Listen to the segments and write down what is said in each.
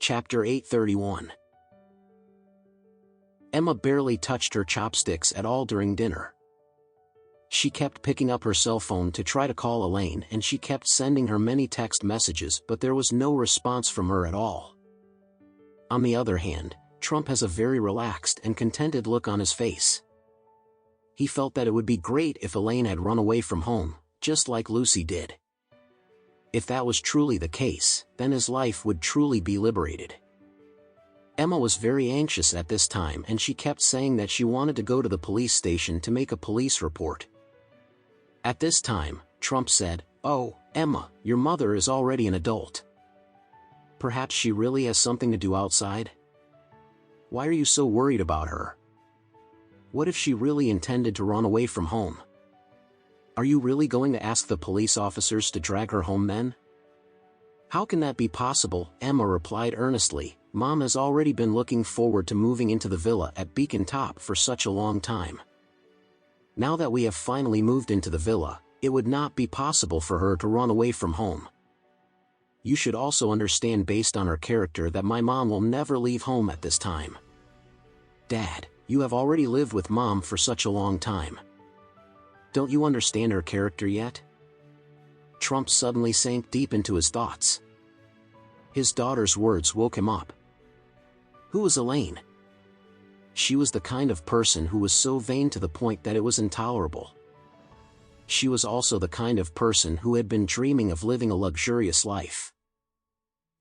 Chapter 831. Emma barely touched her chopsticks at all during dinner. She kept picking up her cell phone to try to call Elaine, and she kept sending her many text messages, but there was no response from her at all. On the other hand, Trump has a very relaxed and contented look on his face. He felt that it would be great if Elaine had run away from home, just like Lucy did. If that was truly the case, then his life would truly be liberated. Emma was very anxious at this time, and she kept saying that she wanted to go to the police station to make a police report. At this time, Trump said, "Oh, Emma, your mother is already an adult. Perhaps she really has something to do outside? Why are you so worried about her? What if she really intended to run away from home? Are you really going to ask the police officers to drag her home then?" "How can that be possible?" Emma replied earnestly. "Mom has already been looking forward to moving into the villa at Beacon Top for such a long time. Now that we have finally moved into the villa, it would not be possible for her to run away from home. You should also understand, based on her character, that my mom will never leave home at this time. Dad, you have already lived with Mom for such a long time. Don't you understand her character yet?" Trump suddenly sank deep into his thoughts. His daughter's words woke him up. Who was Elaine? She was the kind of person who was so vain to the point that it was intolerable. She was also the kind of person who had been dreaming of living a luxurious life.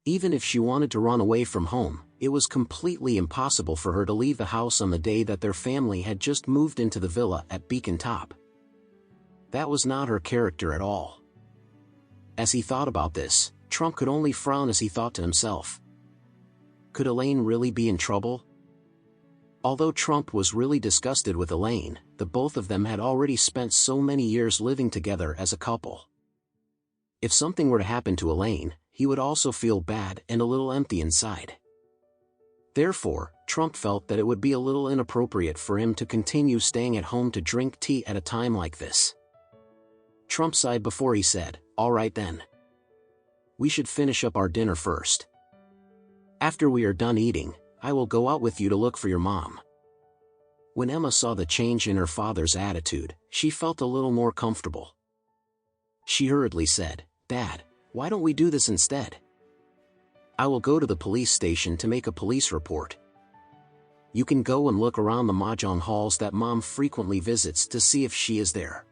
Even if she wanted to run away from home, it was completely impossible for her to leave the house on the day that their family had just moved into the villa at Beacon Top. That was not her character at all. As he thought about this, Trump could only frown as he thought to himself. Could Elaine really be in trouble? Although Trump was really disgusted with Elaine, the both of them had already spent so many years living together as a couple. If something were to happen to Elaine, he would also feel bad and a little empty inside. Therefore, Trump felt that it would be a little inappropriate for him to continue staying at home to drink tea at a time like this. Trump sighed before he said, "All right then. We should finish up our dinner first. After we are done eating, I will go out with you to look for your mom." When Emma saw the change in her father's attitude, she felt a little more comfortable. She hurriedly said, "Dad, why don't we do this instead? I will go to the police station to make a police report. You can go and look around the mahjong halls that Mom frequently visits to see if she is there."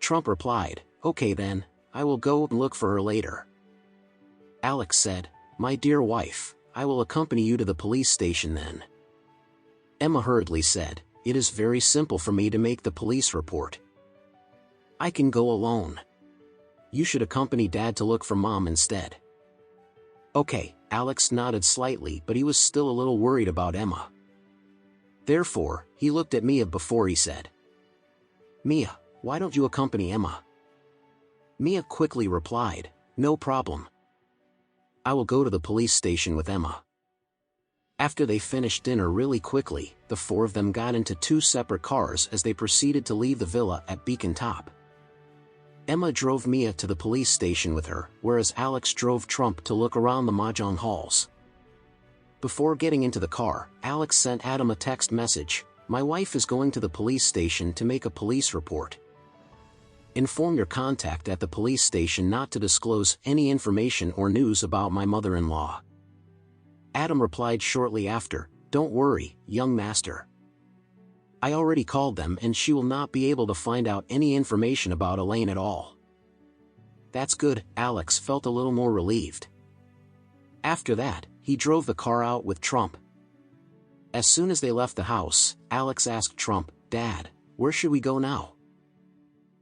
Trump replied, "Okay then, I will go and look for her later." Alex said, "My dear wife, I will accompany you to the police station then." Emma hurriedly said, "It is very simple for me to make the police report. I can go alone. You should accompany Dad to look for Mom instead." "Okay," Alex nodded slightly, but he was still a little worried about Emma. Therefore, he looked at Mia before he said, "Mia, why don't you accompany Emma?" Mia quickly replied, "No problem. I will go to the police station with Emma." After they finished dinner really quickly, the four of them got into two separate cars as they proceeded to leave the villa at Beacon Top. Emma drove Mia to the police station with her, whereas Alex drove Trump to look around the mahjong halls. Before getting into the car, Alex sent Adam a text message, "My wife is going to the police station to make a police report. Inform your contact at the police station not to disclose any information or news about my mother-in-law." Adam replied shortly after, "Don't worry, young master. I already called them and she will not be able to find out any information about Elaine at all." "That's good," Alex felt a little more relieved. After that, he drove the car out with Trump. As soon as they left the house, Alex asked Trump, "Dad, where should we go now?"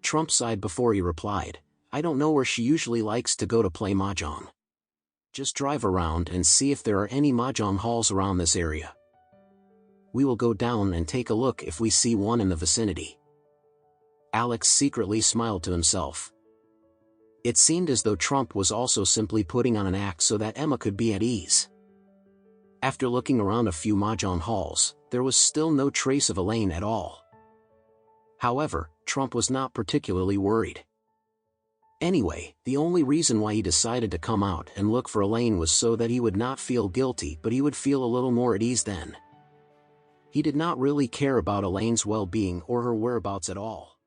Trump sighed before he replied, "I don't know where she usually likes to go to play mahjong. Just drive around and see if there are any mahjong halls around this area. We will go down and take a look if we see one in the vicinity." Alex secretly smiled to himself. It seemed as though Trump was also simply putting on an act so that Emma could be at ease. After looking around a few mahjong halls, there was still no trace of Elaine at all. However, Trump was not particularly worried. Anyway, the only reason why he decided to come out and look for Elaine was so that he would not feel guilty, but he would feel a little more at ease then. He did not really care about Elaine's well-being or her whereabouts at all.